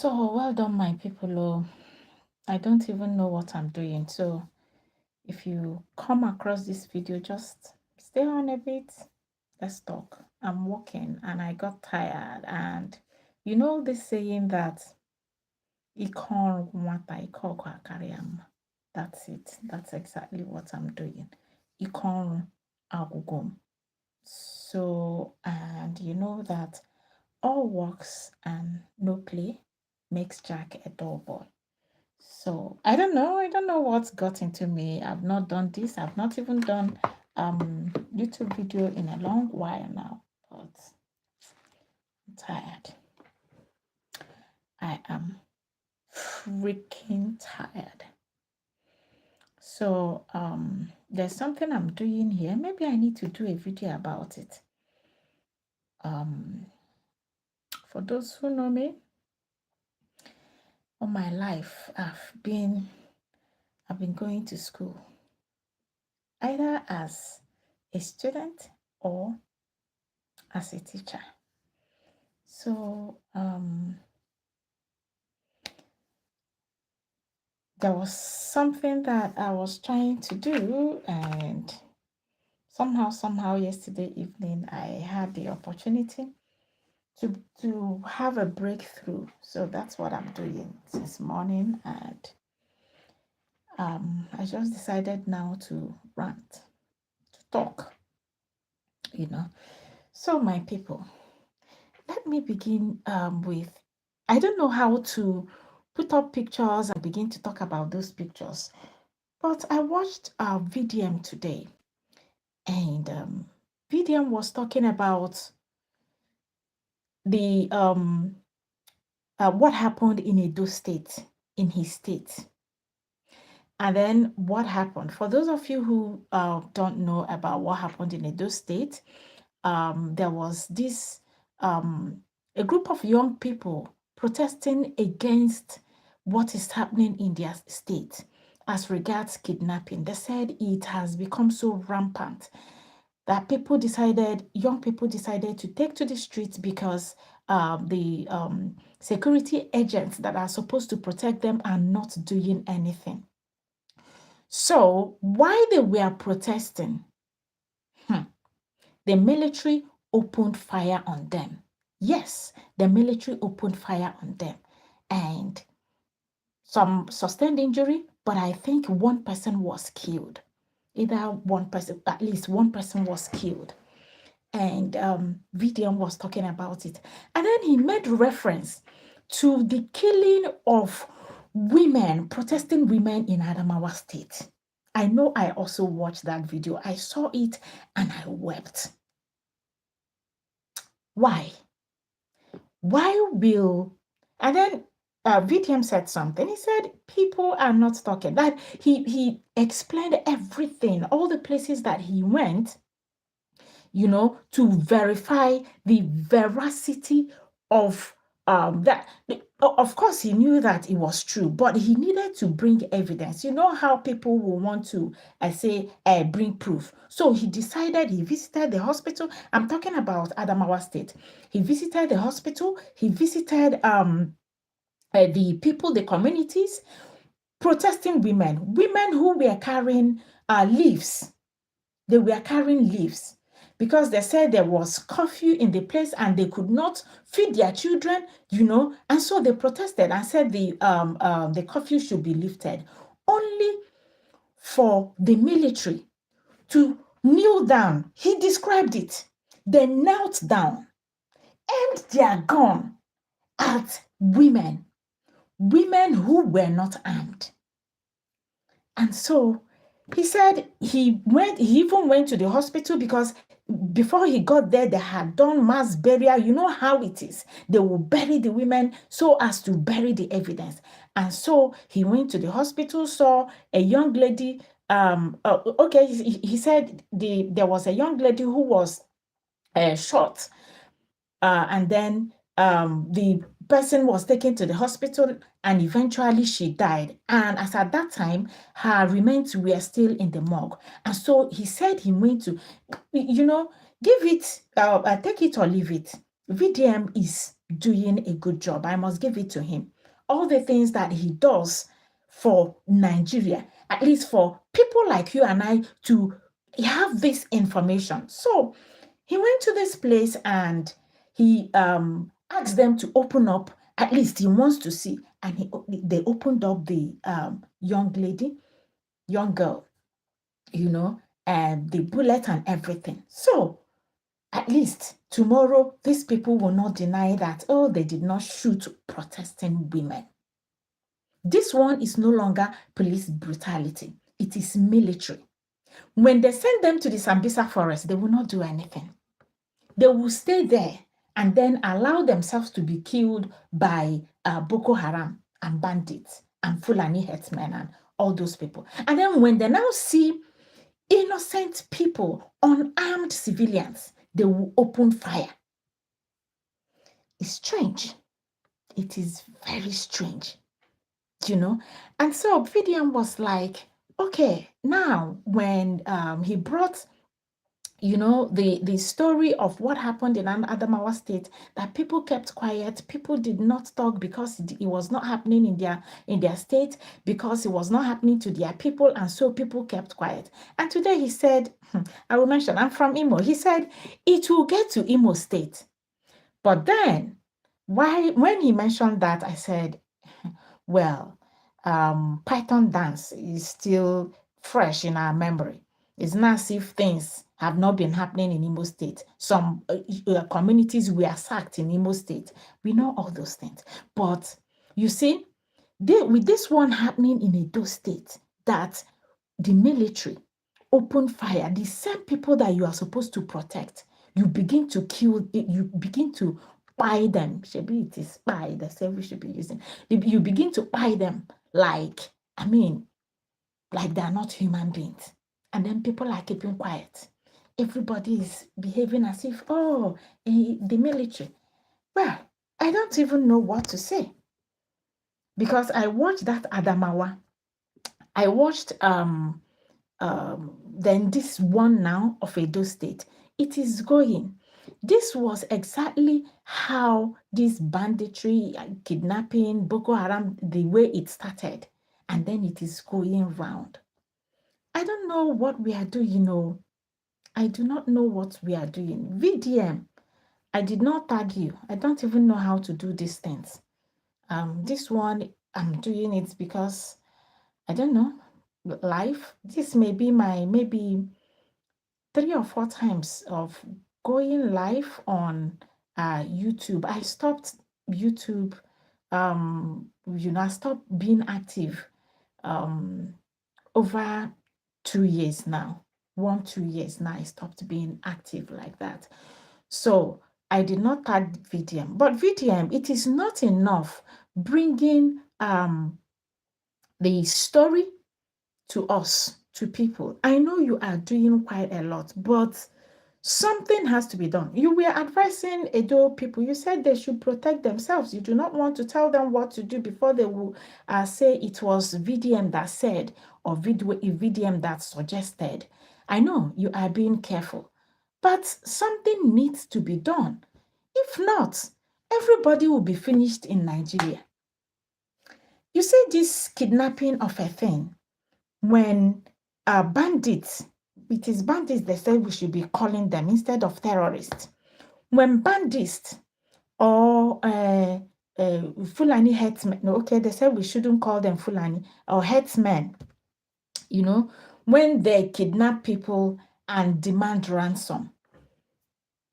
So well done, my people. Oh, I don't even know what I'm doing. So if you come across this video, just stay on a bit. Let's talk. I'm walking and I got tired. And you know this saying that "Ikon nwata, iko kwa kariam." That's it. That's exactly what I'm doing. Ikon agugum. So, and you know that all works and no play makes Jack a dull boy. So I don't know what's got into me. I've not done this. I've not even done YouTube video in a long while now, but I'm tired. I am freaking tired. So there's something I'm doing here. Maybe I need to do a video about it. For those who know me, all my life I've been going to school either as a student or as a teacher. So there was something that I was trying to do, and somehow yesterday evening I had the opportunity to have a breakthrough. So that's what I'm doing this morning, and I just decided now to rant, to talk, So my people, let me begin with, I don't know how to put up pictures and begin to talk about those pictures, but I watched VDM today, and VDM was talking about the what happened in Edo State, in his state. And then what happened? For those of you who don't know about what happened in Edo State, there was this a group of young people protesting against what is happening in their state as regards kidnapping. They said it has become so rampant that young people decided to take to the streets because the security agents that are supposed to protect them are not doing anything. So while they were protesting, the military opened fire on them. Yes, the military opened fire on them, and some sustained injury, but I think one person was killed. At least one person was killed. And VDM was talking about it. And then he made reference to the killing of women, protesting women in Adamawa State. I know I also watched that video. I saw it and I wept. Why? Why will... And then VTM said something. He said people are not talking. That he explained everything, all the places that he went, to verify the veracity of that. Of course, he knew that it was true, but he needed to bring evidence. You know how people will want to, bring proof. So he decided, he visited the hospital. I'm talking about Adamawa State. He visited the hospital. He visited the people, the communities, protesting women who were carrying leaves. They were carrying leaves because they said there was curfew in the place and they could not feed their children, and so they protested and said the curfew should be lifted, only for the military to kneel down. He described it. They knelt down, aimed their gun at women who were not armed. And so he said he even went to the hospital because before he got there, they had done mass burial. You know how it is. They will bury the women so as to bury the evidence. And so he went to the hospital, saw a young lady. He said there was a young lady who was shot. And then the person was taken to the hospital and eventually she died. And as at that time, her remains were still in the morgue. And so he said he went to, give it, take it or leave it. VDM is doing a good job. I must give it to him. all the things that he does for Nigeria, at least for people like you and I to have this information. So he went to this place and he asked them to open up. At least he wants to see. And they opened up the young girl, and the bullet and everything. So at least tomorrow, these people will not deny that, oh, they did not shoot protesting women. This one is no longer police brutality. It is military. When they send them to the Sambisa forest, they will not do anything. They will stay there and then allow themselves to be killed by Boko Haram and bandits and Fulani herdsmen and all those people. And then when they now see innocent people, unarmed civilians, they will open fire. It's strange. It is very strange, And so VDM was like, okay, now when he brought the story of what happened in Adamawa State, that people kept quiet, people did not talk because it was not happening in their state, because it was not happening to their people, and so people kept quiet. And today he said, I will mention, I'm from Imo. He said it will get to Imo State. But then when he mentioned that, I said, well, Python dance is still fresh in our memory. It's not as if things have not been happening in Imo State. Some communities were sacked in Imo State. We know all those things. But you see, with this one happening in Edo State, that the military opened fire, the same people that you are supposed to protect, you begin to kill, you begin to buy them. Maybe it is spy, the same we should be using. You begin to buy them like they are not human beings. And then people are keeping quiet. Everybody is behaving as if, the military. Well, I don't even know what to say. Because I watched that Adamawa. I watched then this one now of Edo State. It is going. This was exactly how this banditry, kidnapping, Boko Haram, the way it started. And then it is going round. I don't know what we are doing, I do not know what we are doing. VDM, I did not tag you. I don't even know how to do these things. This one, I'm doing it because, I don't know, life. This may be my maybe 3 or 4 times of going live on YouTube. I stopped YouTube, I stopped being active over 2 years now. 1-2 years now, I stopped being active like that. So I did not tag VDM. But VDM, it is not enough bringing the story to us, to people. I know you are doing quite a lot, but something has to be done. You were advising Edo people. You said they should protect themselves. You do not want to tell them what to do before they will say it was VDM that said or VDM that suggested. I know you are being careful, but something needs to be done. If not, everybody will be finished in Nigeria. You see this kidnapping of a thing, when bandits, it is bandits they say we should be calling them instead of terrorists. When bandits or Fulani herdsmen, okay, they say we shouldn't call them Fulani, or herdsmen, when they kidnap people and demand ransom,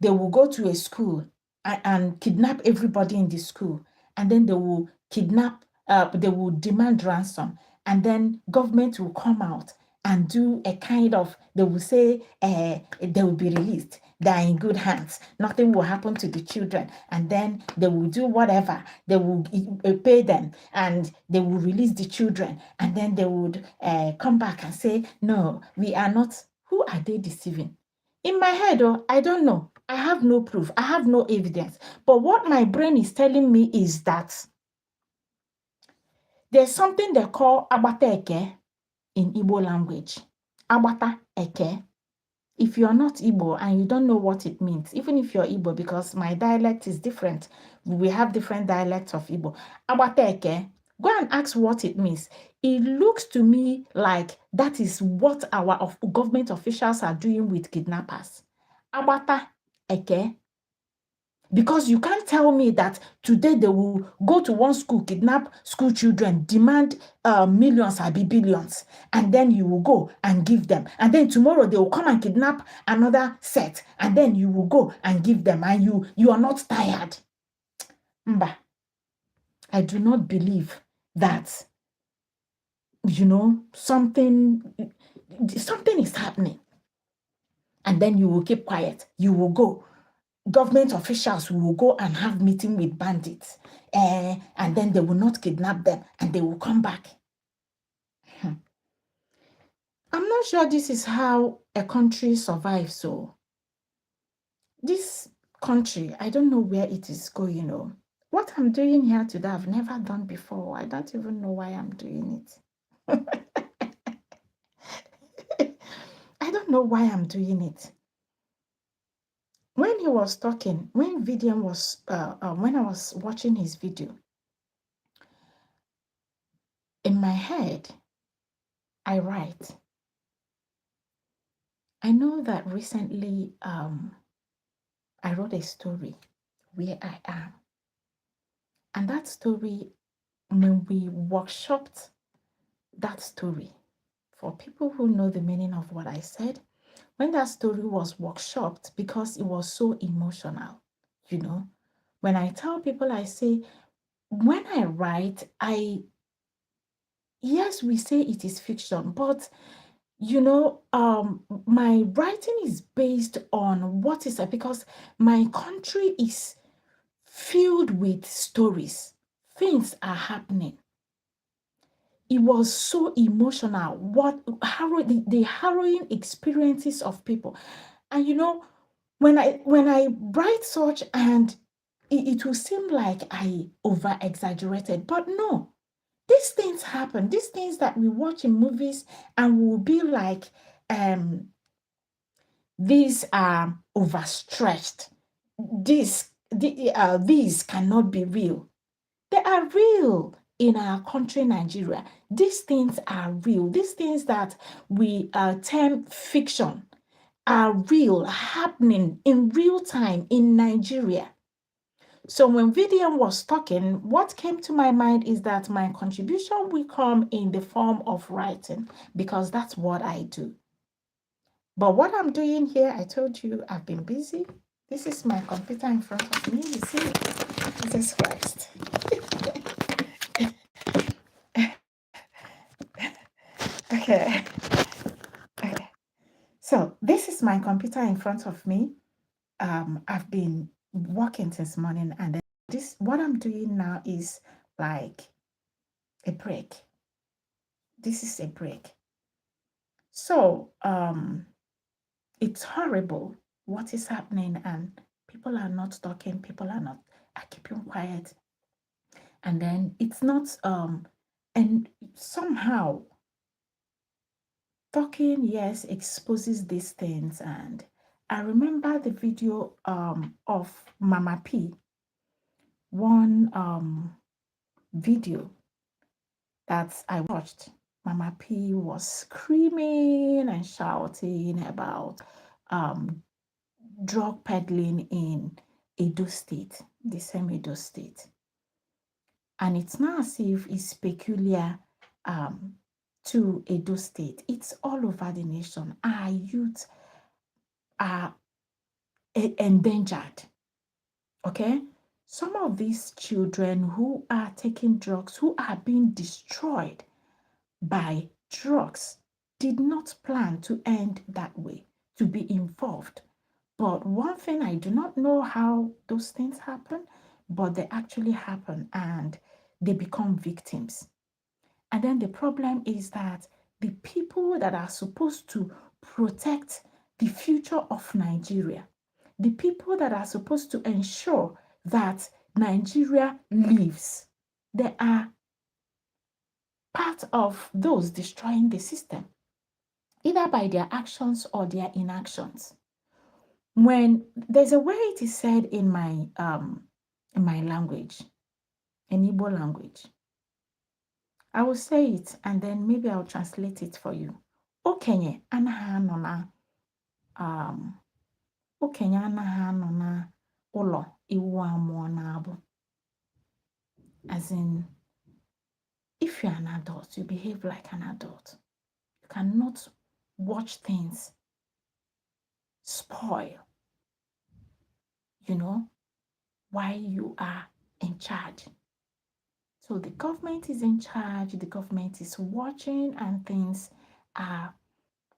they will go to a school and kidnap everybody in the school, and then they will they will demand ransom, and then government will come out and do a kind of, they will say they will be released, they are in good hands, nothing will happen to the children, and then they will do whatever, they will pay them, and they will release the children, and then they would come back and say, no, we are not. Who are they deceiving? In my head, I don't know. I have no proof. I have no evidence. But what my brain is telling me is that there's something they call agbata eke in Igbo language. Agbata eke. if you're not Igbo and you don't know what it means, even if you're Igbo, because my dialect is different, we have different dialects of Igbo. Abateke, go and ask what it means. It looks to me like that is what our government officials are doing with kidnappers. Abata eke. Because you can't tell me that today they will go to one school, kidnap school children, demand millions or billions, and then you will go and give them. And then tomorrow they will come and kidnap another set, and then you will go and give them, and you are not tired. Mba, I do not believe that, something is happening. And then you will keep quiet. You will go. Government officials will go and have meeting with bandits, and then they will not kidnap them, and they will come back. I'm not sure this is how a country survives. So this country, I don't know where it is going. What I'm doing here today, I've never done before. I don't even know why I'm doing it. I don't know why I'm doing it. When he was talking, when I was watching his video, in my head, I write. I know that recently I wrote a story where I am. And that story, when we workshopped that story, for people who know the meaning of what I said, when that story was workshopped, because it was so emotional, when I tell people, I say, when I write, yes, we say it is fiction, but my writing is based on what is because my country is filled with stories. Things are happening. It was so emotional. The harrowing experiences of people. And when I write such, and it will seem like I over exaggerated, but no. These things happen. These things that we watch in movies and will be like, these are overstretched. These cannot be real. They are real in our country, Nigeria. These things are real. These things that we term fiction are real, happening in real time in Nigeria. So when Vivian was talking, what came to my mind is that my contribution will come in the form of writing, because that's what I do. But what I'm doing here, I told you I've been busy. This is my computer in front of me. You see, Jesus Christ. Okay. So this is my computer in front of me. I've been working since morning, and then what I'm doing now is like a break. This is a break. So it's horrible what is happening, and people are not talking, people are keeping quiet. And then it's not and somehow talking, yes, exposes these things. And I remember the video of Mama P, one video that I watched. Mama P was screaming and shouting about drug peddling in Edo State, the same Edo State. And it's not as if it's peculiar to Edo State. It's all over the nation. Our youth are endangered. Okay? Some of these children who are taking drugs, who are being destroyed by drugs, did not plan to end that way, to be involved. But one thing, I do not know how those things happen, but they actually happen, and they become victims. And then the problem is that the people that are supposed to protect the future of Nigeria, the people that are supposed to ensure that Nigeria lives, they are part of those destroying the system. either by their actions or their inactions. When there's a way it is said in my language, in Igbo language, I will say it and then maybe I'll translate it for you. Okenye anaghị anọ na okenye anaghị anọ na ụlọ iwu amụọ na-abụ. As in, if you're an adult, you behave like an adult. You cannot watch things spoil, while you are in charge. So the government is in charge, the government is watching, and things are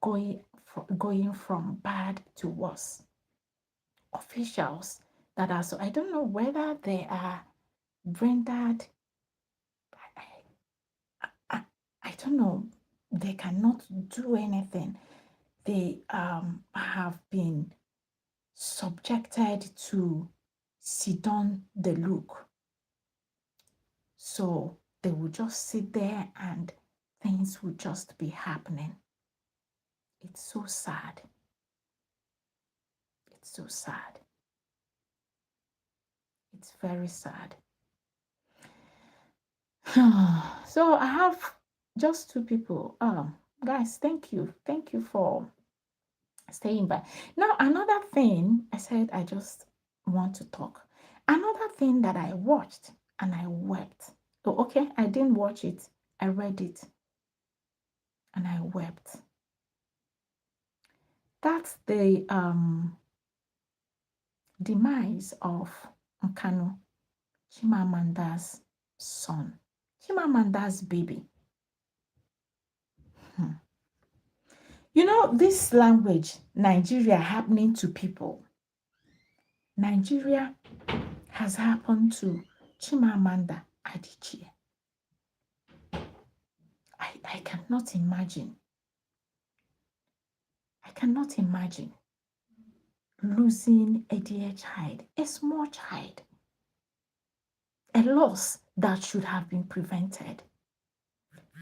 going from bad to worse. Officials that are so, I don't know whether they are rendered, I don't know, they cannot do anything. They have been subjected to sit on the look. So they will just sit there and things will just be happening. It's so sad. It's so sad. It's very sad. So I have just two people. Guys, thank you. Thank you for staying by. Now, another thing I said, I just want to talk. Another thing that I watched and I wept. Oh, okay, I didn't watch it. I read it and I wept. That's the demise of Nkanu, Chimamanda's son, Chimamanda's baby. This language, Nigeria, happening to people. Nigeria has happened to Chimamanda Adichie. I cannot imagine. I cannot imagine losing a dear child, a small child, a loss that should have been prevented.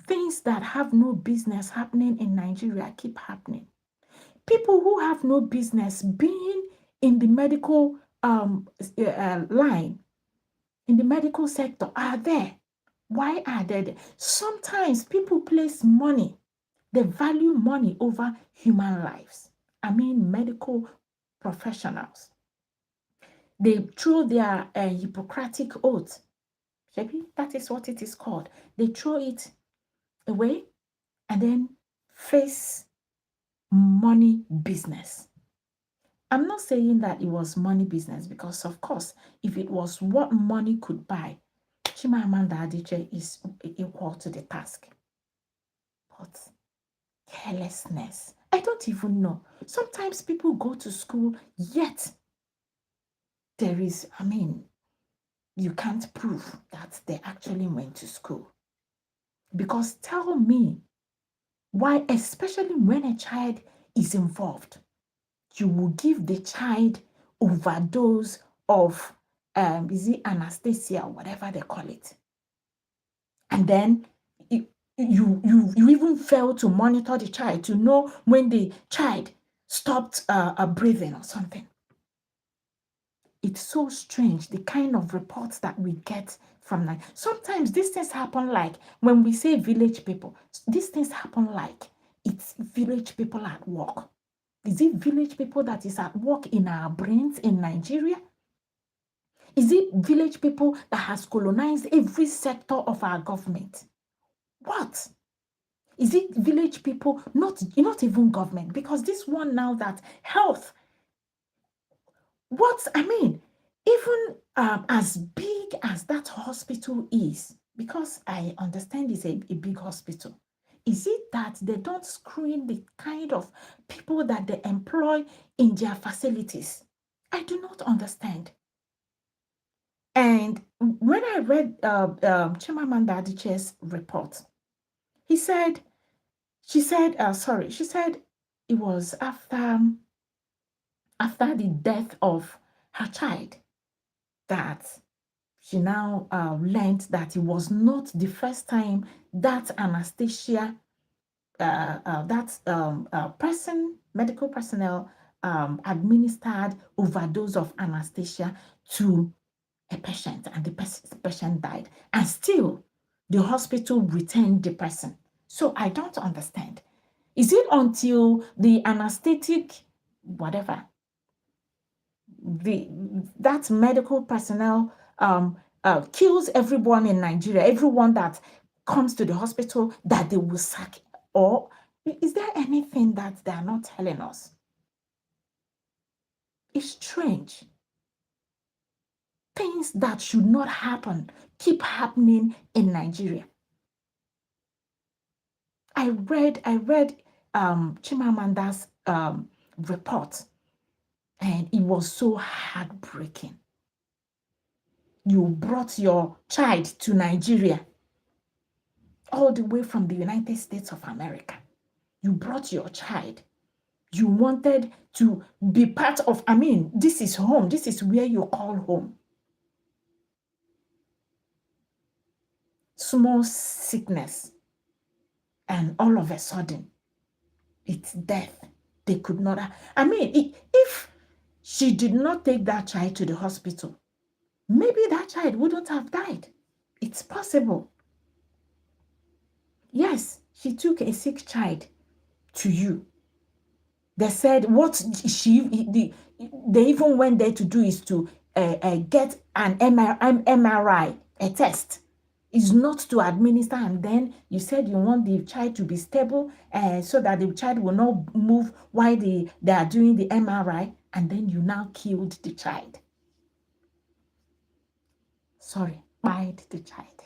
Things that have no business happening in Nigeria keep happening. People who have no business being in the medical line, in the medical sector, are there. Why are they there? Sometimes people place money, they value money over human lives. I mean, medical professionals. They throw their Hippocratic oath. Maybe that is what it is called. They throw it away and then face money business. I'm not saying that it was money business because, of course, if it was what money could buy, Chimamanda Adichie is equal to the task. But carelessness, I don't even know. Sometimes people go to school, yet there is, you can't prove that they actually went to school. Because tell me why, especially when a child is involved, you will give the child overdose of is it anesthesia or whatever they call it, and then you even fail to monitor the child to know when the child stopped breathing or something. It's so strange, the kind of reports that we get from that. Sometimes these things happen like when we say village people, these things happen like it's village people at work. Is it village people that is at work in our brains in Nigeria? Is it village people that has colonized every sector of our government? What? Is it village people, not even government? Because this one now that health, even as big as that hospital is, because I understand it's a big hospital, is it that they don't screen the kind of people that they employ in their facilities? I do not understand. And when I read Chimamanda Adichie's report, she said it was after the death of her child that she now learned that it was not the first time that anesthesia medical personnel administered overdose of anesthesia to a patient, and the patient died, and still the hospital retained the person. So I don't understand. Is it until the anesthetic, whatever, that medical personnel kills everyone in Nigeria, everyone that comes to the hospital, that they will sack? Or is there anything that they are not telling us? It's strange. Things that should not happen keep happening in Nigeria. I read Chimamanda's report, and it was so heartbreaking. You brought your child to Nigeria, all the way from the United States of America. You brought your child. You wanted to be part of, this is home. This is where you call home. Small sickness, and all of a sudden, it's death. They could not. If she did not take that child to the hospital, maybe that child wouldn't have died. It's possible. Yes, she took a sick child to you. They said they even went there to do is to get an MRI, a test. Is not to administer, and then you said you want the child to be stable so that the child will not move while they are doing the MRI, and then you now killed the child. Sorry, bite the child.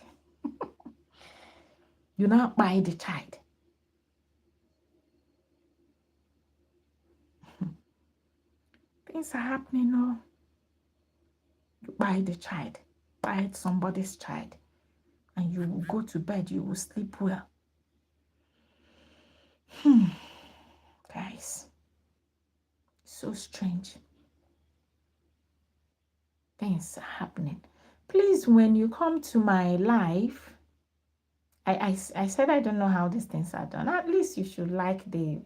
You now bite the child. Things are happening now. You bite the child, bite somebody's child, and you will go to bed, you will sleep well. Guys, so strange. Things are happening. Please, when you come to my live, I said I don't know how these things are done. At least you should like the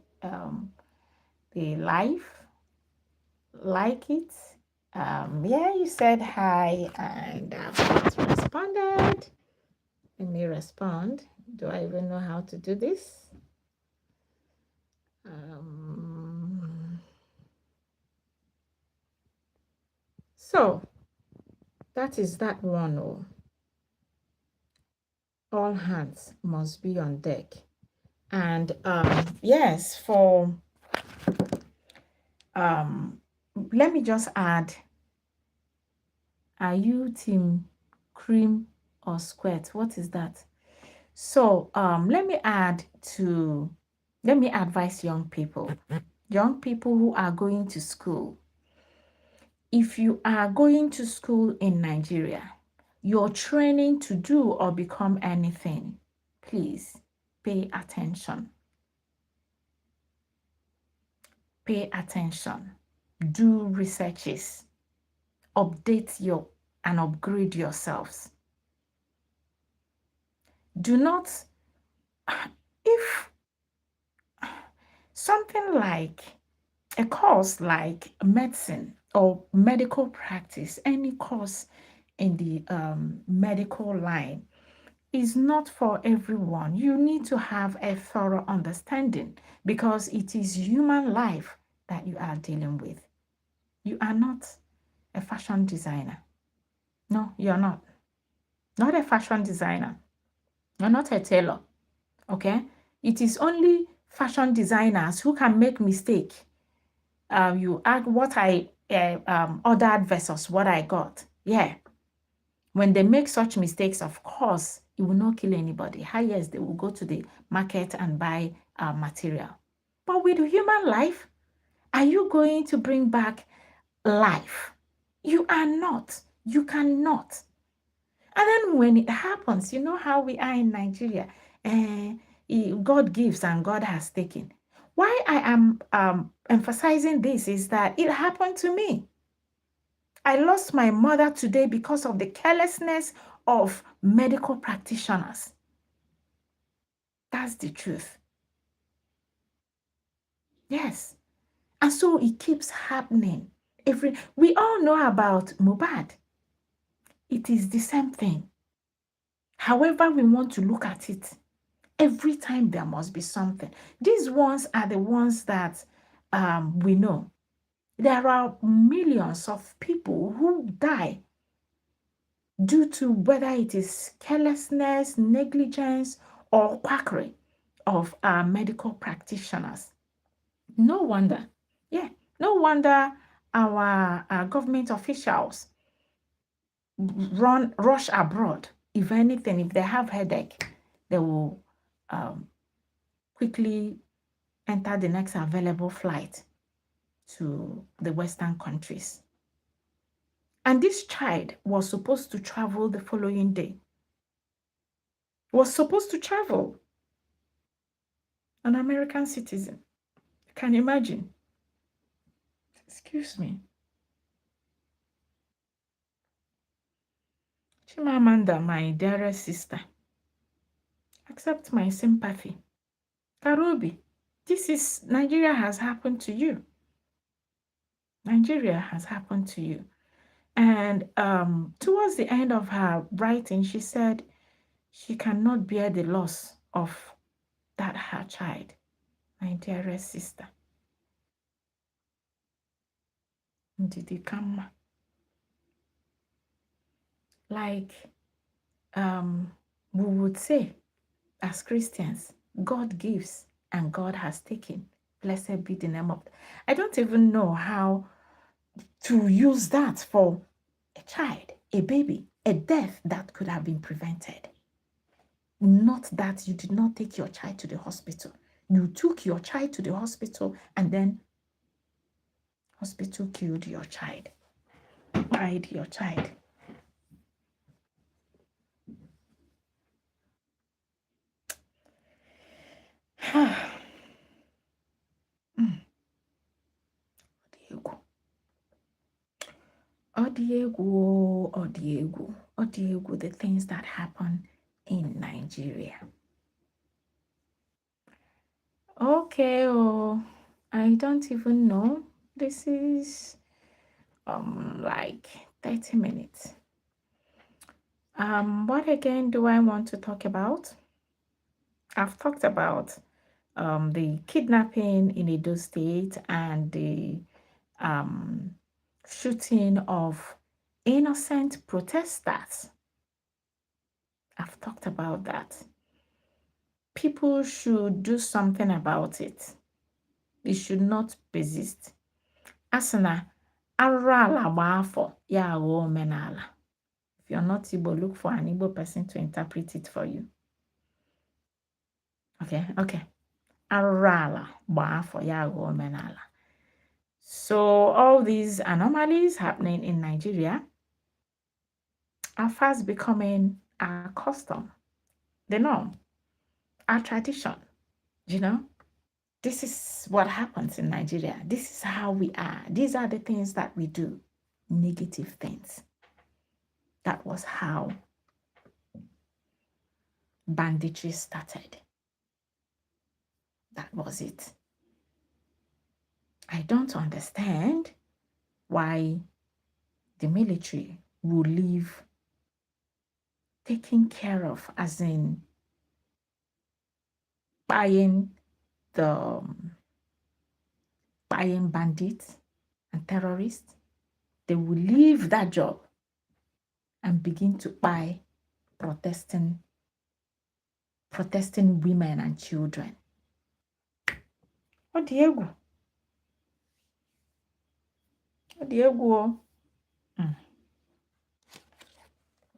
live, like it. Yeah, you said hi, and I've not responded. Let me respond. Do I even know how to do this? So that is that one. Oh, all hands must be on deck. And yes, for let me just add, are you team cream or squirt? What is that? So let me advise young people who are going to school. If you are going to school in Nigeria, you're training to do or become anything, please pay attention. Pay attention. Do researches. Update and upgrade yourselves. Do not, if something like a course like medicine or medical practice, any course in the medical line is not for everyone. You need to have a thorough understanding, because it is human life that you are dealing with. You are not a fashion designer. No, you're not. Not a fashion designer. You're not a tailor. Okay? It is only fashion designers who can make mistake. You add what I ordered versus what I got. Yeah. When they make such mistakes, of course, it will not kill anybody. Highest, they will go to the market and buy material. But with human life, are you going to bring back life? You are not. You cannot. And then when it happens, you know how we are in Nigeria. God gives and God has taken. Why I am emphasizing this is that it happened to me. I lost my mother today because of the carelessness of medical practitioners. That's the truth. Yes. And so it keeps happening. We all know about Mubad. It is the same thing. However, we want to look at it, every time there must be something. These ones are the ones that we know. There are millions of people who die due to whether it is carelessness, negligence, or quackery of our medical practitioners. No wonder. Yeah, no wonder our government officials rush abroad. If anything, if they have headache, they will quickly enter the next available flight to the Western countries. And this child was supposed to travel the following day. Was supposed to travel. An American citizen. Can you imagine? Excuse me. Chimamanda, my dearest sister, accept my sympathy. Karobi, Nigeria has happened to you. Nigeria has happened to you. And towards the end of her writing, she said she cannot bear the loss of that her child, my dearest sister. Ndidi Kama. Like we would say as Christians, God gives and God has taken. Blessed be the name of. I don't even know how to use that for a child, a baby, a death that could have been prevented. Not that you did not take your child to the hospital. You took your child to the hospital and then hospital killed your child, died your child. Odiegu, the things that happen in Nigeria. Okay, I don't even know. This is like 30 minutes. What again do I want to talk about? I've talked about the kidnapping in Edo State and the shooting of innocent protesters. I've talked about that. People should do something about it. It should not persist. Asana, arala gbafo ya menala. If you're not Igbo, look for an Igbo person to interpret it for you. Okay. Arala gbafo ya menala. So all these anomalies happening in Nigeria are fast becoming our custom, the norm, our tradition, This is what happens in Nigeria. This is how we are. These are the things that we do, negative things. That was how banditry started. That was it. I don't understand why the military will leave taking care of, as in buying bandits and terrorists. They will leave that job and begin to buy protesting women and children. Odiegu.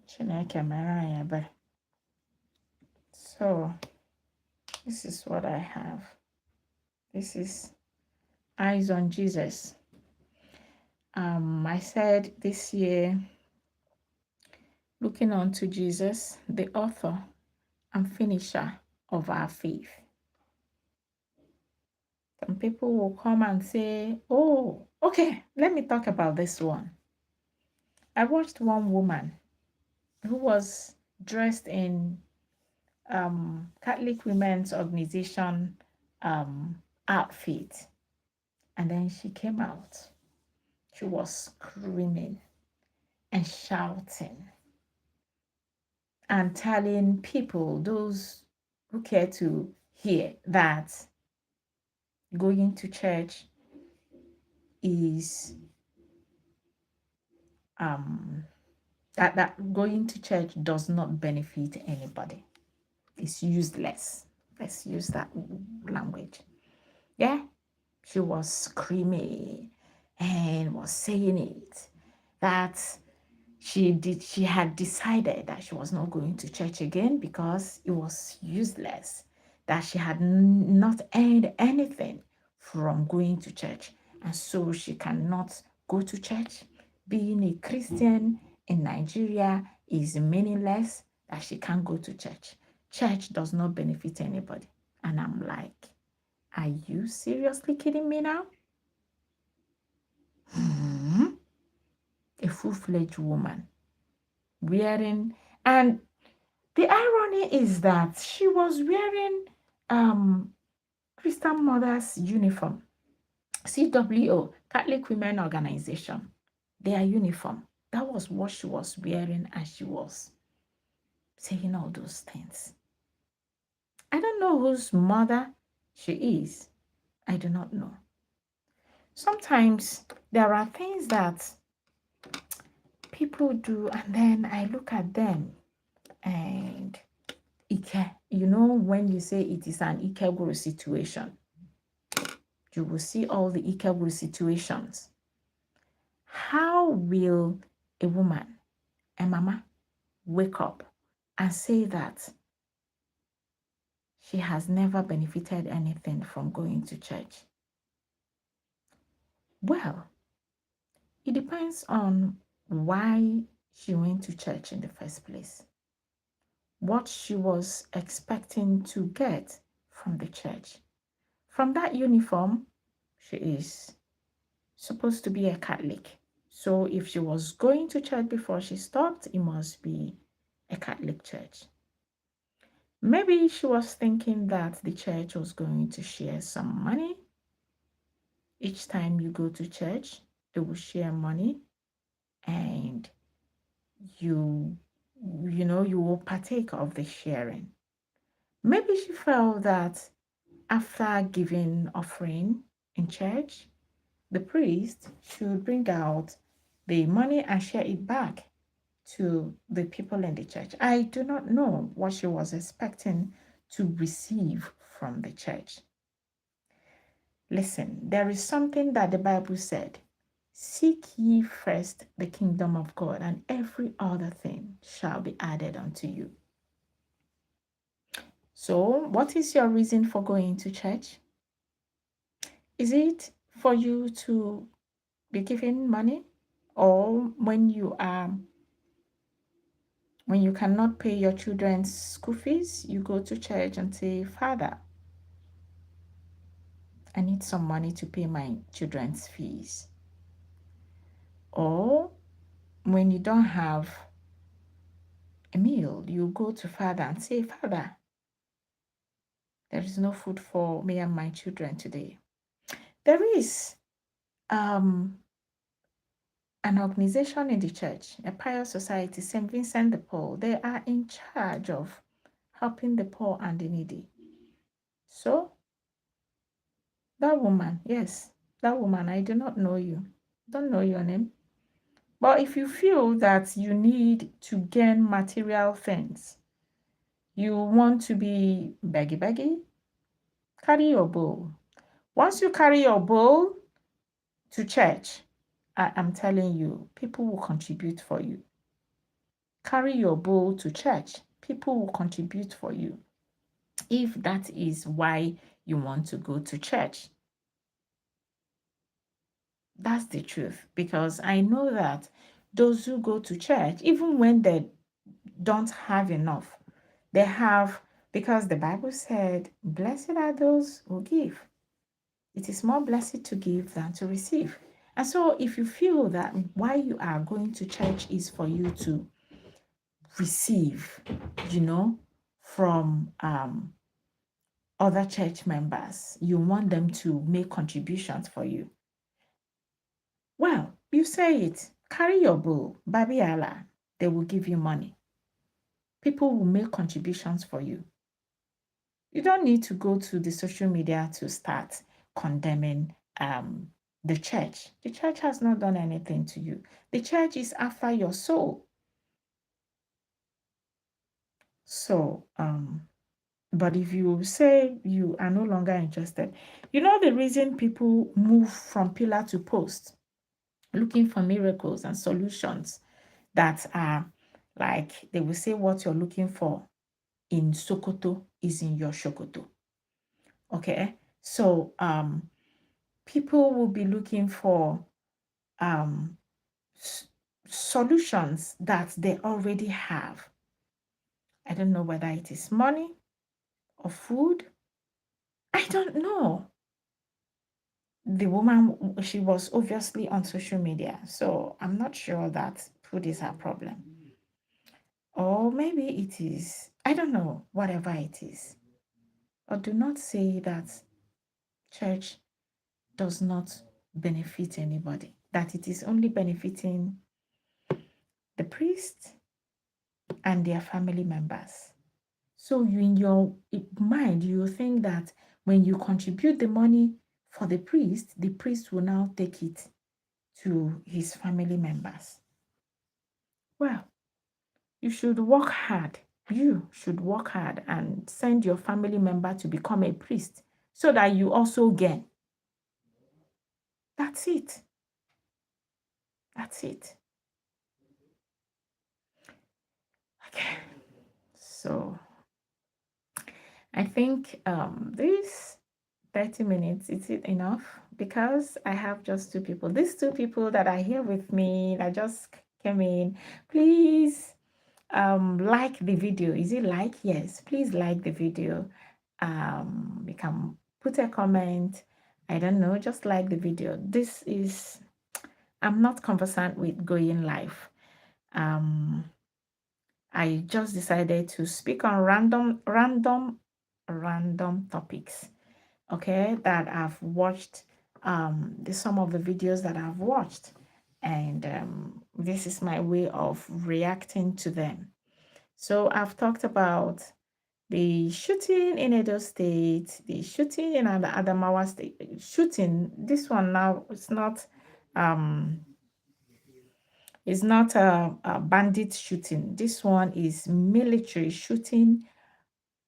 Chineke mere anyị ebere. So this is what I have. This is Eyes on Jesus. I said this year, looking unto Jesus, the author and finisher of our faith. Some people will come and say, oh, okay, let me talk about this one. I watched one woman who was dressed in Catholic Women's Organization outfit. And then she came out. She was screaming and shouting and telling people, those who care to hear, that going to church is that going to church does not benefit anybody. It's useless. Let's use that language. Yeah, she was screaming and was saying it, that she had decided that she was not going to church again because it was useless, that she had not earned anything from going to church, and so she cannot go to church. Being a Christian in Nigeria is meaningless, that she can't go to church. Church does not benefit anybody. And I'm like, are you seriously kidding me now? A full-fledged woman wearing, and the irony is that she was wearing Christian Mothers uniform, CWO, Catholic Women Organization, their uniform. That was what she was wearing, and she was saying all those things. I don't know whose mother she is. I do not know. Sometimes there are things that people do, and then I look at them and when you say it is an Ikeguru situation, you will see all the Ikeguru situations. How will a woman, a mama, wake up and say that she has never benefited anything from going to church? Well, it depends on why she went to church in the first place, what she was expecting to get from the church. From that uniform, she is supposed to be a Catholic. So if she was going to church before she stopped, it must be a Catholic church. Maybe she was thinking that the church was going to share some money. Each time you go to church, they will share money, and you will partake of the sharing. Maybe she felt that after giving offering in church, the priest should bring out the money and share it back to the people in the church. I do not know what she was expecting to receive from the church. Listen, there is something that the Bible said: seek ye first the kingdom of God, and every other thing shall be added unto you. So, what is your reason for going to church? Is it for you to be given money, or when you cannot pay your children's school fees, you go to church and say, Father, I need some money to pay my children's fees? Or when you don't have a meal, you go to Father and say, Father, there is no food for me and my children today. There is an organization in the church, a pious society, St. Vincent de Paul. They are in charge of helping the poor and the needy. So that woman, yes, that woman, I do not know you, don't know your name. But if you feel that you need to gain material things, you want to be beggy, carry your bowl. Once you carry your bowl to church, I am telling you, people will contribute for you. Carry your bowl to church, people will contribute for you, if that is why you want to go to church. That's the truth, because I know that those who go to church, even when they don't have enough, they have, because the Bible said, blessed are those who give. It is more blessed to give than to receive. And so if you feel that why you are going to church is for you to receive, from other church members. You want them to make contributions for you. Well, you say it. Carry your bull, Babi Allah. They will give you money. People will make contributions for you. You don't need to go to the social media to start condemning the church. The church has not done anything to you. The church is after your soul. So, but if you say you are no longer interested, you know the reason people move from pillar to post, looking for miracles and solutions that are like they will say what you're looking for in Sokoto is in your Shokoto. Okay, so people will be looking for solutions that they already have. I don't know whether it is money or food. I don't know. The woman, she was obviously on social media, so I'm not sure that food is her problem. Or maybe it is, I don't know, whatever it is. But do not say that church does not benefit anybody, that it is only benefiting the priest and their family members. So you, in your mind, you think that when you contribute the money for the priest will now take it to his family members. Well, you should work hard. You should work hard and send your family member to become a priest so that you also gain. That's it. That's it. Okay. So I think this 30 minutes, is it enough? Because I have just two people. These two people that are here with me that just came in, please like the video. Is it like? Yes, please like the video. You can put a comment. I don't know, just like the video. This is, I'm not conversant with going live. I just decided to speak on random topics, okay, that I've watched, some of the videos that I've watched, and this is my way of reacting to them. So I've talked about the shooting in Edo State, the shooting in Adamawa State, shooting. This one now, it's not a bandit shooting. This one is military shooting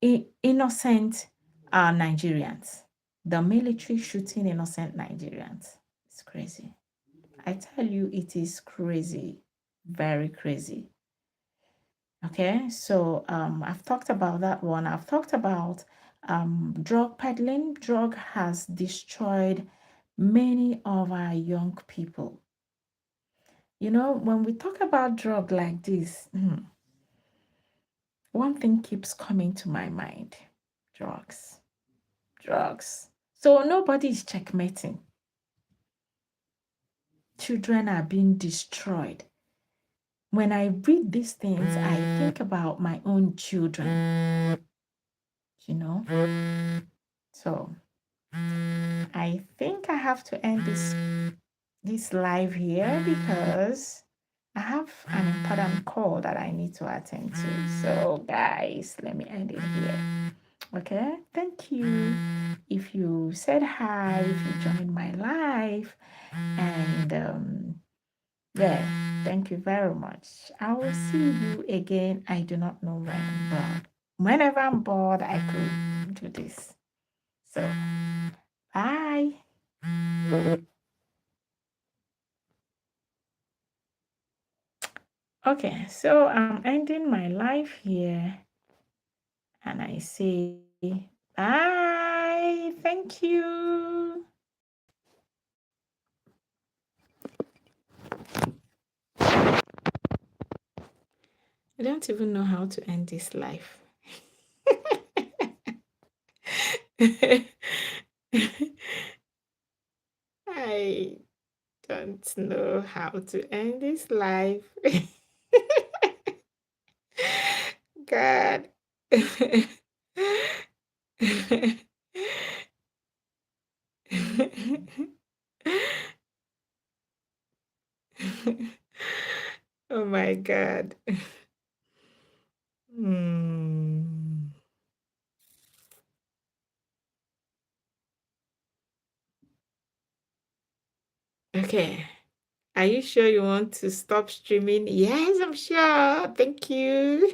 innocent Nigerians. The military shooting innocent Nigerians. It's crazy. I tell you, it is crazy. Very crazy. Okay, so I've talked about that one. I've talked about drug peddling. Drug has destroyed many of our young people. You know, when we talk about drug like this, one thing keeps coming to my mind. Drugs. Drugs. So nobody is checkmating. Children are being destroyed. When I read these things, I think about my own children, you know. So I think I have to end this live here because I have an important call that I need to attend to. So guys, let me end it here. Okay, thank you. If you said hi, if you joined my live, and yeah, thank you very much. I will see you again. I do not know when, but whenever I'm bored, I could do this. So, bye. Okay, so I'm ending my life here and I say bye. Thank you. I don't even know how to end this life. I don't know how to end this life. God. Oh my God. Hmm. Okay. Are you sure you want to stop streaming? Yes, I'm sure. Thank you.